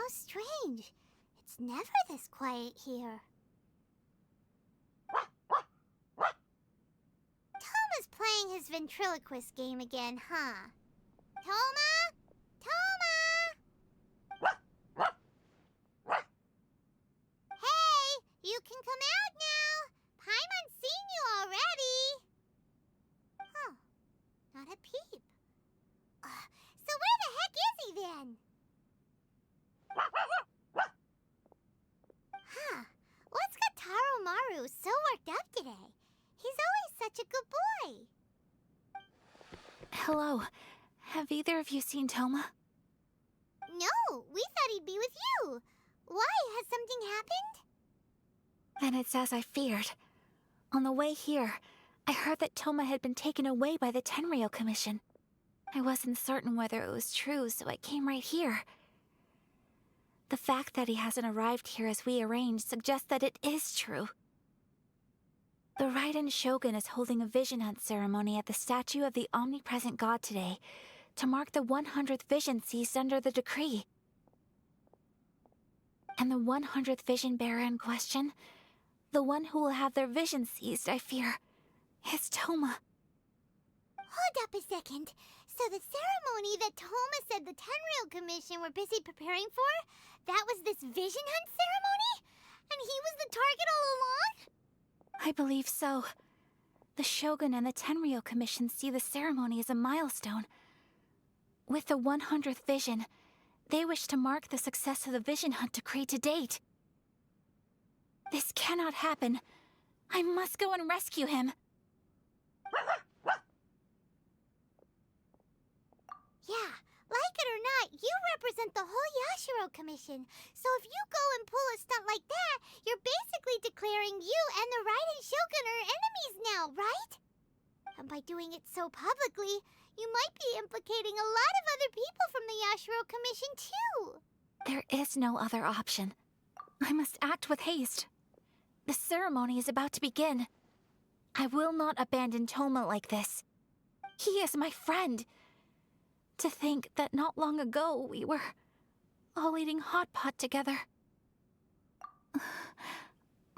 strange. It's never this quiet here. Toma's playing his ventriloquist game again, huh? Toma? Toma! Hey, you can come out now. Paimon's seen you already. Huh, not a peep. So where the heck is he then? Huh, what's got Taro Maru so worked up today? He's always such a good boy. Hello. Have either of you seen Toma? No, we thought he'd be with you. Why? Has something happened? Then it's as I feared. On the way here, I heard that Toma had been taken away by the Tenryou Commission. I wasn't certain whether it was true, so I came right here. The fact that he hasn't arrived here as we arranged suggests that it is true. The Raiden Shogun is holding a vision hunt ceremony at the statue of the omnipresent god today to mark the 100th vision seized under the decree. And the 100th vision bearer in question, the one who will have their vision seized, I fear, is Toma. Hold up a second. So the ceremony that Toma said the Tenryou Commission were busy preparing for, that was this vision hunt ceremony? And he was the target all along? I believe so. The Shogun and the Tenryou Commission see the ceremony as a milestone. With the 100th vision, they wish to mark the success of the vision hunt decree to date. This cannot happen. I must go and rescue him. Yeah, like it or not, you represent the whole Yashiro Commission. So if you go and pull a stunt like that, you're basically declaring you and the Raiden Shogun are enemies now, right? And by doing it so publicly, you might be implicating a lot of other people from the Yashiro Commission too. There is no other option. I must act with haste. The ceremony is about to begin. I will not abandon Toma like this. He is my friend. To think that not long ago we were all eating hot pot together.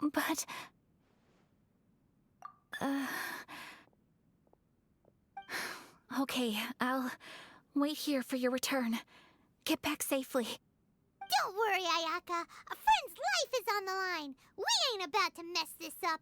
But... Okay, I'll wait here for your return. Get back safely. Don't worry, Ayaka. A friend's life is on the line. We ain't about to mess this up.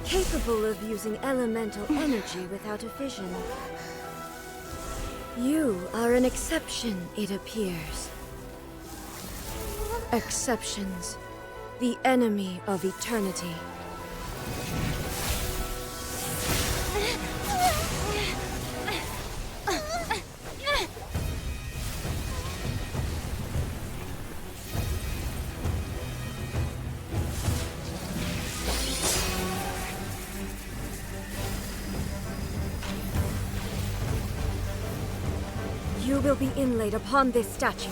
Capable of using elemental energy without a vision. You are an exception, it appears. Exceptions. The enemy of eternity. You will be inlaid upon this statue.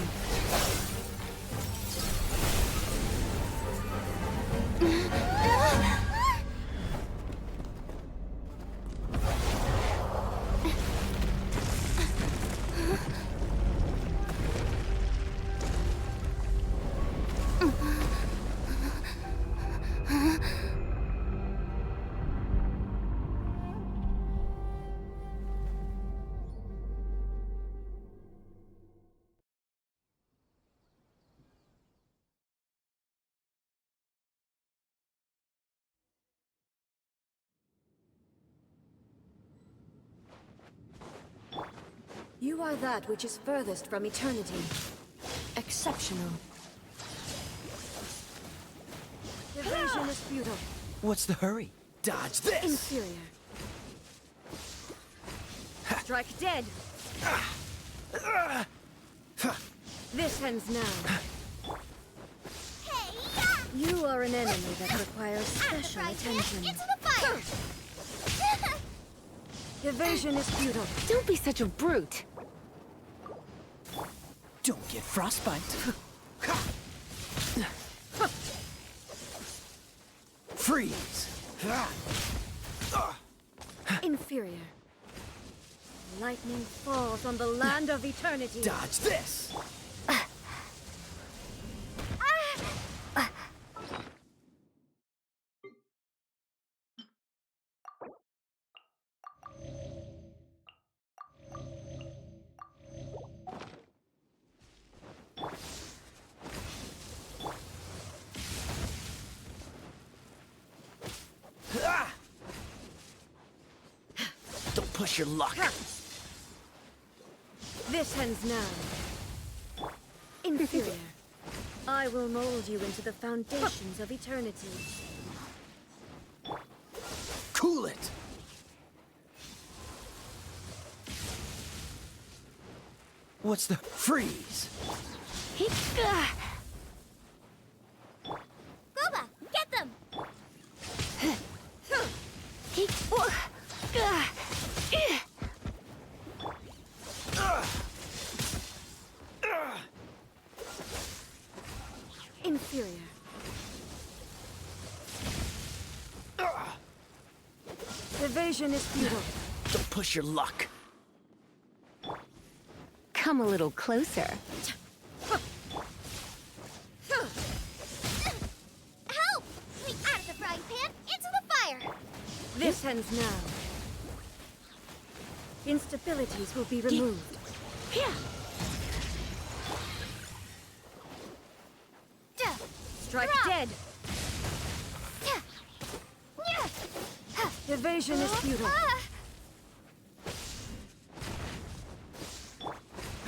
You are that which is furthest from eternity. Exceptional. The vision is futile. What's the hurry? Dodge this! Inferior. Strike dead. This ends now. Hey, yeah! You are an enemy that requires Out of the special frying pan, attention. into the fire! Evasion is futile. Don't be such a brute. Don't get frostbite. Freeze! Inferior. Lightning falls on the land of eternity. Dodge this! Don't push your luck. This ends now. Inferior. I will mold you into the foundations of eternity. Cool it! What's the freeze? Boba, get them! Inferior. Evasion is futile. Don't push your luck. Come a little closer. Help! Out of the frying pan, into the fire! This ends now. Instabilities will be removed. Strike dead. Evasion is futile.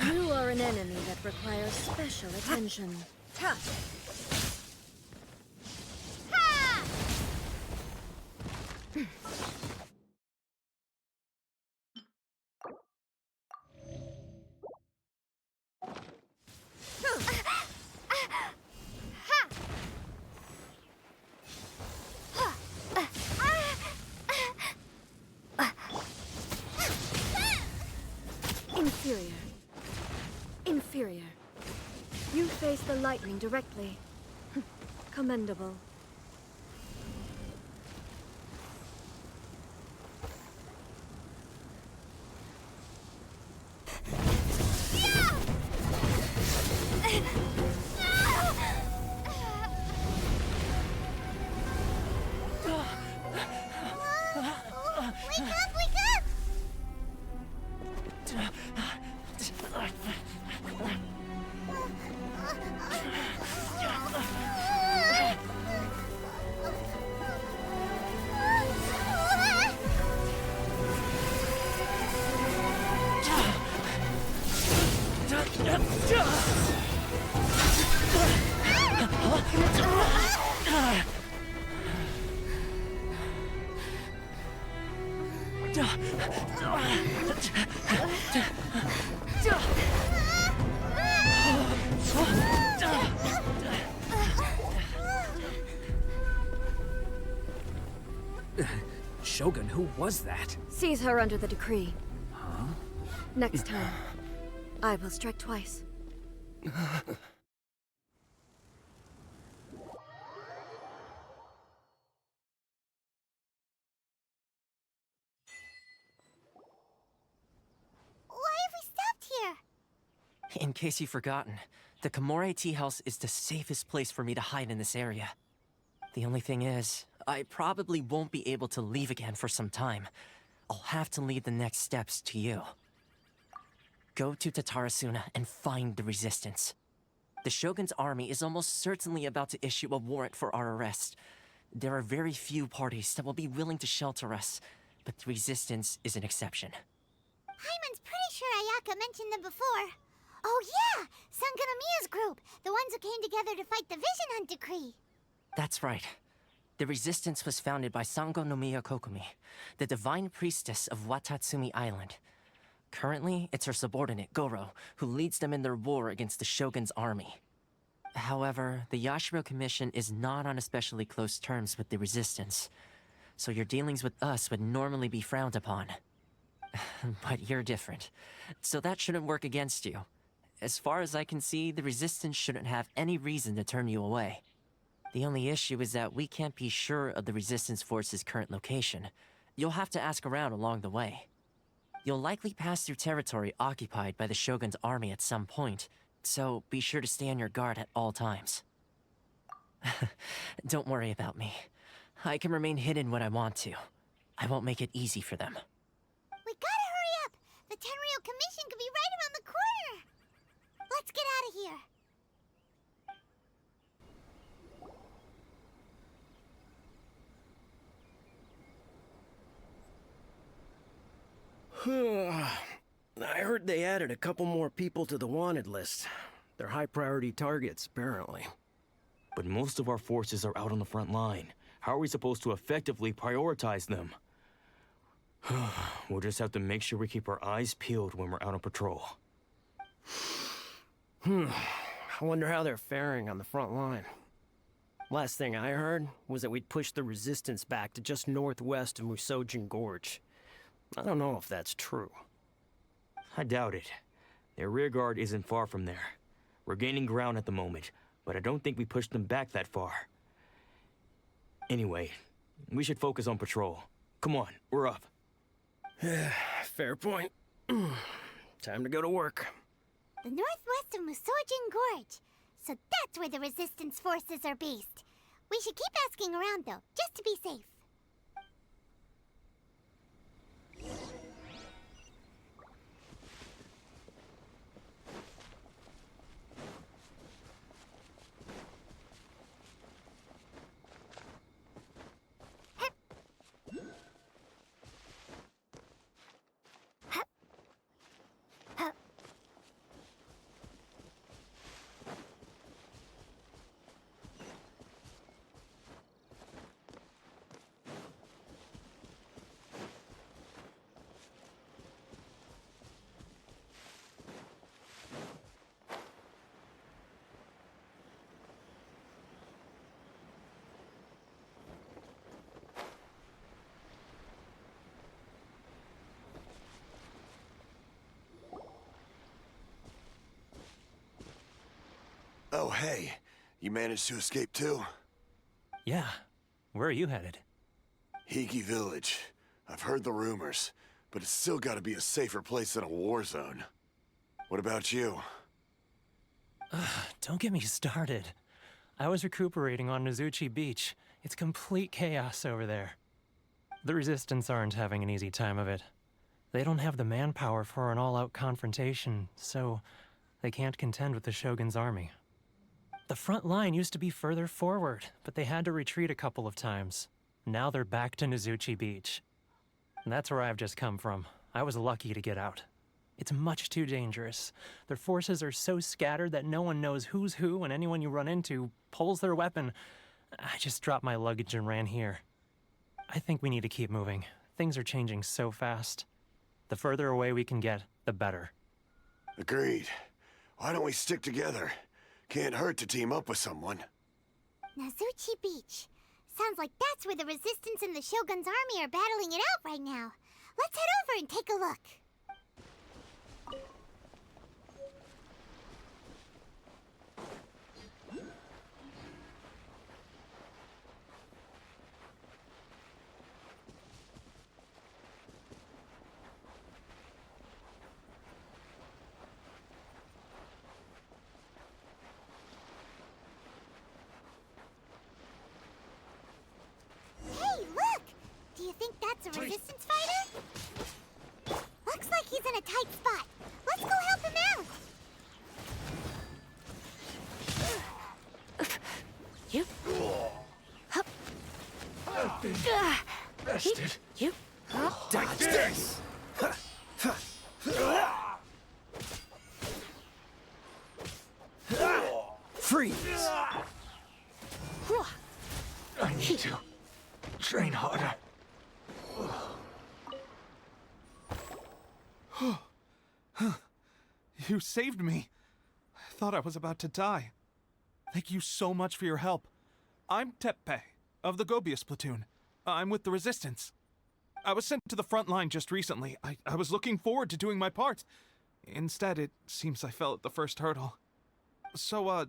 You are an enemy that requires special attention. Inferior. Inferior. You face the lightning directly. Commendable. Wake up, wake up! Shogun, who was that? Seize her under the decree. Huh? Next time, I will strike twice. Why have we stopped here? In case you've forgotten, the Komore Tea House is the safest place for me to hide in this area. The only thing is, I probably won't be able to leave again for some time. I'll have to leave the next steps to you. Go to Tatarasuna and find the resistance. The Shogun's army is almost certainly about to issue a warrant for our arrest. There are very few parties that will be willing to shelter us, but the resistance is an exception. Hyman's pretty sure Ayaka mentioned them before. Oh yeah! Sangonomiya's group! The ones who came together to fight the Vision Hunt decree! That's right. The resistance was founded by Sango no Miya Kokumi, the divine priestess of Watatsumi Island. Currently, it's her subordinate, Goro, who leads them in their war against the Shogun's army. However, the Yashiro Commission is not on especially close terms with the resistance, so your dealings with us would normally be frowned upon. But you're different, so that shouldn't work against you. As far as I can see, the resistance shouldn't have any reason to turn you away. The only issue is that we can't be sure of the resistance force's current location. You'll have to ask around along the way. You'll likely pass through territory occupied by the Shogun's army at some point, so be sure to stay on your guard at all times. Don't worry about me. I can remain hidden when I want to. I won't make it easy for them. We gotta hurry up! The Tenryou Commission could be right around the corner! Let's get out of here! I heard they added a couple more people to the wanted list. They're high-priority targets, apparently. But most of our forces are out on the front line. How are we supposed to effectively prioritize them? We'll just have to make sure we keep our eyes peeled when we're out on patrol. I wonder how they're faring on the front line. Last thing I heard was that we'd pushed the resistance back to just northwest of Musojin Gorge. I don't know if that's true. I doubt it. Their rearguard isn't far from there. We're gaining ground at the moment, but I don't think we pushed them back that far. Anyway, we should focus on patrol. Come on, we're up. Fair point. Time to go to work. The northwest of Musojin Gorge. So that's where the resistance forces are based. We should keep asking around though, just to be safe. Oh, hey. You managed to escape too? Yeah. Where are you headed? Higi Village. I've heard the rumors, but it's still gotta be a safer place than a war zone. What about you? Don't get me started. I was recuperating on Nozuchi Beach. It's complete chaos over there. The Resistance aren't having an easy time of it. They don't have the manpower for an all-out confrontation, so they can't contend with the Shogun's army. The front line used to be further forward, but they had to retreat a couple of times. Now they're back to Nozuchi Beach. And that's where I've just come from. I was lucky to get out. It's much too dangerous. Their forces are so scattered that no one knows who's who, and anyone you run into pulls their weapon. I just dropped my luggage and ran here. I think we need to keep moving. Things are changing so fast. The further away we can get, the better. Agreed. Why don't we stick together? Can't hurt to team up with someone. Nozuchi Beach. Sounds like that's where the Resistance and the Shogun's army are battling it out right now. Let's head over and take a look. Hey, look! Do you think that's a Resistance fighter? Looks like he's in a tight spot. Let's go help him out! You? Hup. Bested. You? Dodge this! Freeze! I need to train harder. You saved me. I thought I was about to die. Thank you so much for your help. I'm Tepe, of the Gobius platoon. I'm with the Resistance. I was sent to the front line just recently. I was looking forward to doing my part. Instead, it seems I fell at the first hurdle. So,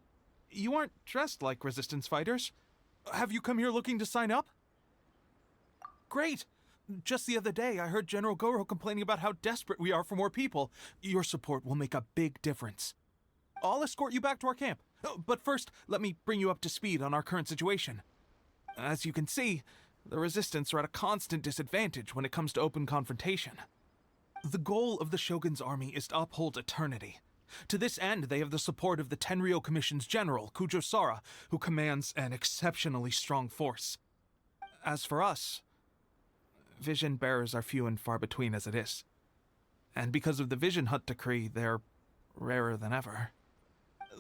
you aren't dressed like Resistance fighters? Have you come here looking to sign up? Great! Just the other day, I heard General Goro complaining about how desperate we are for more people. Your support will make a big difference. I'll escort you back to our camp. But first, let me bring you up to speed on our current situation. As you can see, the Resistance are at a constant disadvantage when it comes to open confrontation. The goal of the Shogun's army is to uphold eternity. To this end, they have the support of the Tenryou Commission's general, Kujo Sara, who commands an exceptionally strong force. As for us, vision bearers are few and far between as it is. And because of the Vision Hut decree, they're rarer than ever.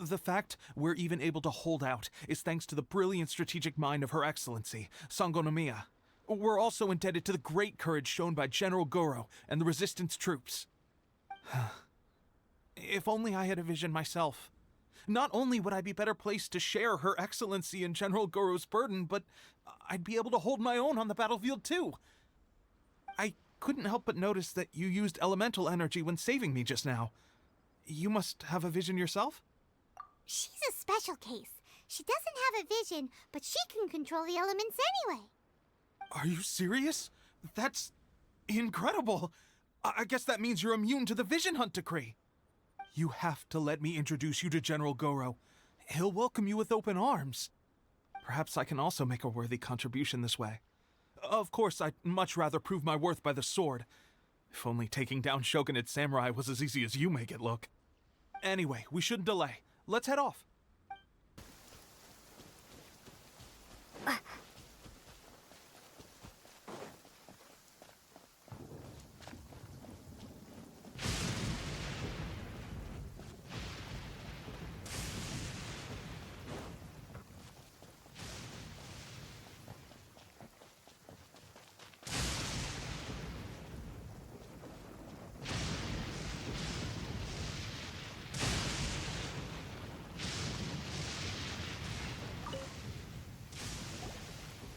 The fact we're even able to hold out is thanks to the brilliant strategic mind of Her Excellency, Sangonomiya. We're also indebted to the great courage shown by General Goro and the Resistance troops. If only I had a vision myself. Not only would I be better placed to share Her Excellency and General Goro's burden, but I'd be able to hold my own on the battlefield too. I couldn't help but notice that you used elemental energy when saving me just now. You must have a vision yourself? She's a special case. She doesn't have a vision, but she can control the elements anyway. Are you serious? That's incredible. I guess that means you're immune to the Vision Hunt decree. You have to let me introduce you to General Goro. He'll welcome you with open arms. Perhaps I can also make a worthy contribution this way. Of course, I'd much rather prove my worth by the sword. If only taking down Shogunate samurai was as easy as you make it look. Anyway, we shouldn't delay. Let's head off.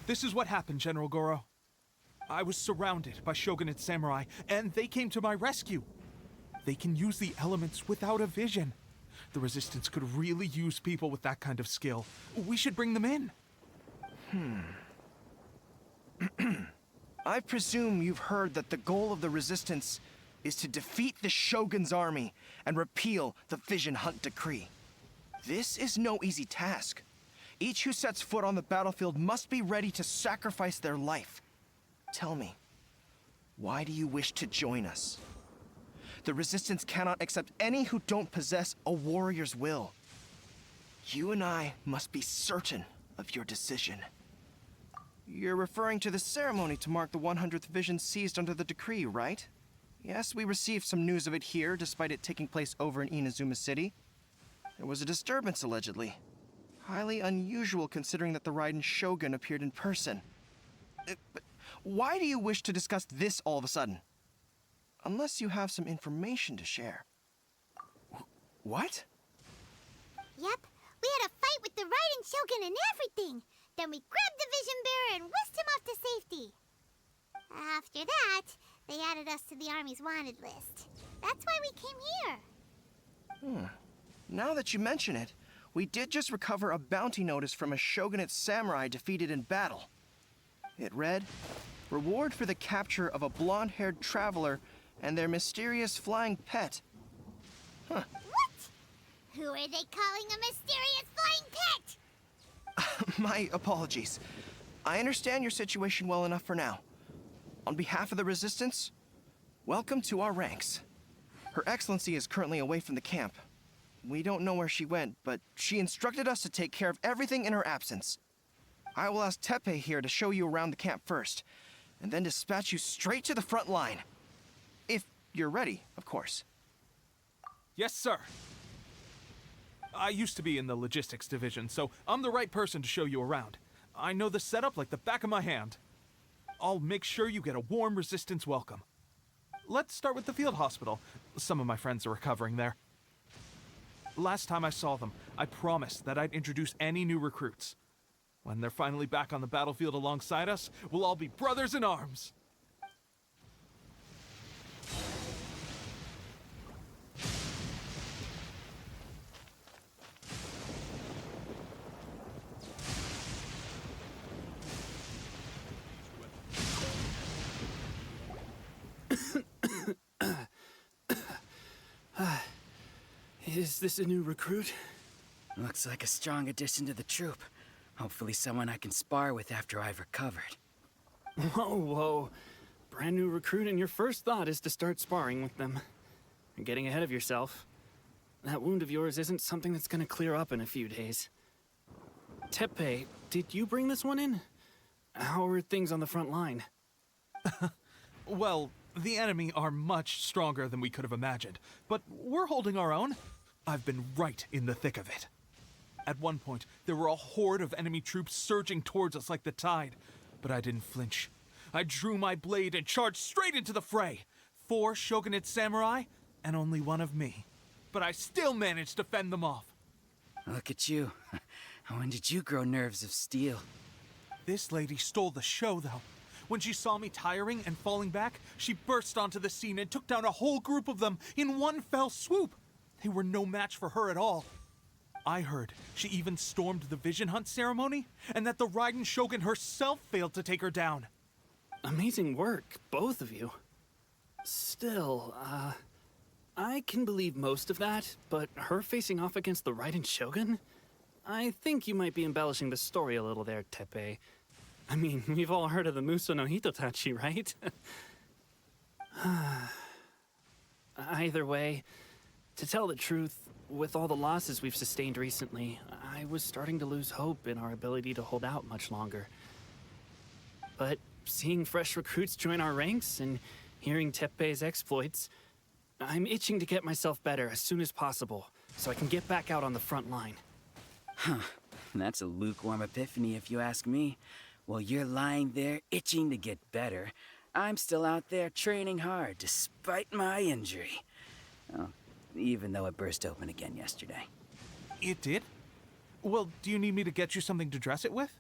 This is what happened, General Goro. I was surrounded by Shogunate samurai, and they came to my rescue. They can use the elements without a vision. The Resistance could really use people with that kind of skill. We should bring them in. I presume you've heard that the goal of the Resistance is to defeat the Shogun's army and repeal the Vision Hunt decree. This is no easy task. Each who sets foot on the battlefield must be ready to sacrifice their life. Tell me, why do you wish to join us? The Resistance cannot accept any who don't possess a warrior's will. You and I must be certain of your decision. You're referring to the ceremony to mark the 100th vision seized under the decree, right? Yes, we received some news of it here, despite it taking place over in Inazuma City. There was a disturbance, allegedly. Highly unusual considering that the Raiden Shogun appeared in person. But why do you wish to discuss this all of a sudden? Unless you have some information to share. What? Yep, we had a fight with the Raiden Shogun and everything. Then we grabbed the Vision Bearer and whisked him off to safety. After that, they added us to the Army's wanted list. That's why we came here. Now that you mention it, we did just recover a bounty notice from a Shogunate samurai defeated in battle. It read, "Reward for the capture of a blonde-haired traveler and their mysterious flying pet." What? Who are they calling a mysterious flying pet? My apologies. I understand your situation well enough for now. On behalf of the Resistance, welcome to our ranks. Her Excellency is currently away from the camp. We don't know where she went, but she instructed us to take care of everything in her absence. I will ask Tepe here to show you around the camp first, and then dispatch you straight to the front line. If you're ready, of course. Yes, sir. I used to be in the logistics division, so I'm the right person to show you around. I know the setup like the back of my hand. I'll make sure you get a warm Resistance welcome. Let's start with the field hospital. Some of my friends are recovering there. Last time I saw them, I promised that I'd introduce any new recruits. When they're finally back on the battlefield alongside us, we'll all be brothers in arms. Is this a new recruit? Looks like a strong addition to the troop. Hopefully someone I can spar with after I've recovered. Whoa, whoa. Brand new recruit and your first thought is to start sparring with them. You're getting ahead of yourself. That wound of yours isn't something that's gonna clear up in a few days. Tepe, did you bring this one in? How are things on the front line? Well, the enemy are much stronger than we could have imagined, but we're holding our own. I've been right in the thick of it. At one point, there were a horde of enemy troops surging towards us like the tide, but I didn't flinch. I drew my blade and charged straight into the fray. 4 shogunate samurai, and only one of me. But I still managed to fend them off. Look at you. When did you grow nerves of steel? This lady stole the show, though. When she saw me tiring and falling back, she burst onto the scene and took down a whole group of them in one fell swoop. They were no match for her at all. I heard she even stormed the vision hunt ceremony, and that the Raiden Shogun herself failed to take her down. Amazing work, both of you. Still, I can believe most of that, but her facing off against the Raiden Shogun? I think you might be embellishing the story a little there, Tepe. I mean, we've all heard of the Muso no Hitotachi, right? Either way, to tell the truth, with all the losses we've sustained recently, I was starting to lose hope in our ability to hold out much longer. But seeing fresh recruits join our ranks and hearing Tepe's exploits, I'm itching to get myself better as soon as possible so I can get back out on the front line. Huh. That's a lukewarm epiphany if you ask me. While you're lying there itching to get better, I'm still out there training hard despite my injury. Oh, even though it burst open again yesterday. It did? Well, do you need me to get you something to dress it with?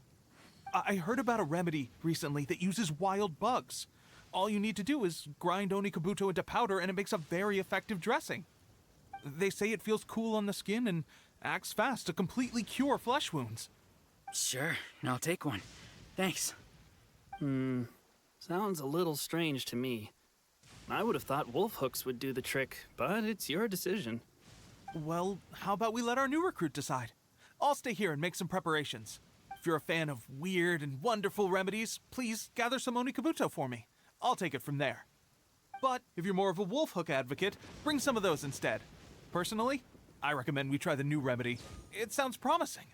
I heard about a remedy recently that uses wild bugs. All you need to do is grind Onikabuto into powder and it makes a very effective dressing. They say it feels cool on the skin and acts fast to completely cure flesh wounds. Sure, I'll take one. Thanks. Sounds a little strange to me. I would have thought wolf hooks would do the trick, but it's your decision. Well, how about we let our new recruit decide? I'll stay here and make some preparations. If you're a fan of weird and wonderful remedies, please gather some Onikabuto for me. I'll take it from there. But if you're more of a wolf hook advocate, bring some of those instead. Personally, I recommend we try the new remedy. It sounds promising.